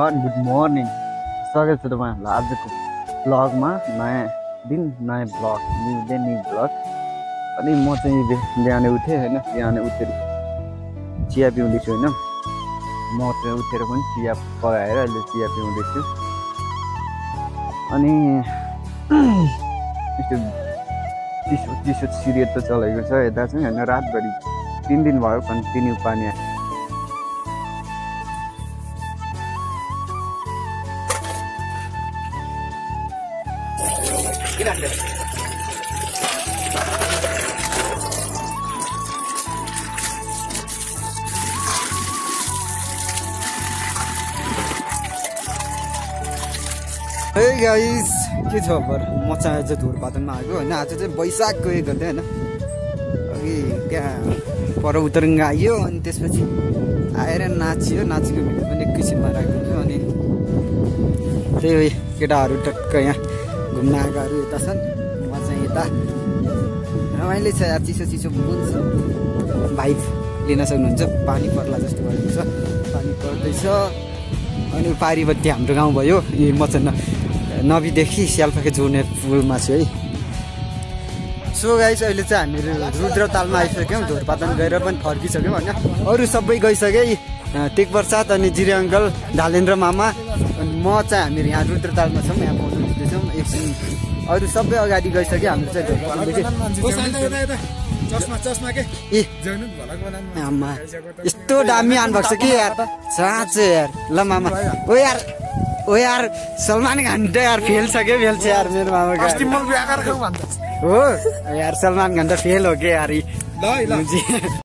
everyone good morning स्वागत छ तपाईँहरूलाई आजको ब्लगमा नयाँ दिन नयाँ blog new day new blog अनि म चाहिँ बिहानै उठेँ होइन बिहानै उठेर चिया पिउँदैछु होइन म चाहिँ उठेर पनि चिया पकाएर अहिले चिया पिउँदैछु अनि यस्तो चिसो चिसो सिरियल त चलेको छ यता चाहिँ होइन रातभरि 3 दिन भयो कन्टिन्यू पानी हे गाइस के छ खबर म चाहिँ आज धुरपातनमा आएको होइन आज चाहिँ वैशाख गएको गर्दै होइन अघि त्यहाँ पर उतरङ्ग आयो अनि त्यसपछि आएर नाच्यो नाचेको भिडियो पनि एकैछिनमा राखेको छु अनि त्यही केटाहरू टक्क यहाँ घुम्न आएकोहरू यता छन् म चाहिँ यता रमाइलो छ यार चिसो चिसो हुन्छ भाइब लिन सक्नुहुन्छ पानी पर्ला जस्तो गरेको छ पानी पर्दैछ अनि पारिपट्टि हाम्रो गाउँ भयो यही म चाहिँ नबीदेखि स्यालपाखे जोड्ने पुलमा छु है सो गाइस अहिले चाहिँ हामीहरू रुद्रतालमा आइसक्यौँ धुरपातन गएर पनि फर्किसक्यौँ होइन अरू सबै गइसके टेक प्रसाद अनि जिरे अङ्कल धालेन्द्र मामा अनि म चाहिँ हामीहरू यहाँ रुद्रतालमा छौँ यहाँ फोटो खिच्दैछौँ एकछिन अरू सबै अगाडि गइसक्यो हाम्रो चाहिँ आमा यस्तो दामी आउनुभएको छ कि यार साँच्चै यार ल मामा ओ यार सलमान खान त यार फेल छ के फेल छ यार मेरो मामा हो यार सलमान खान त फेल हो के यार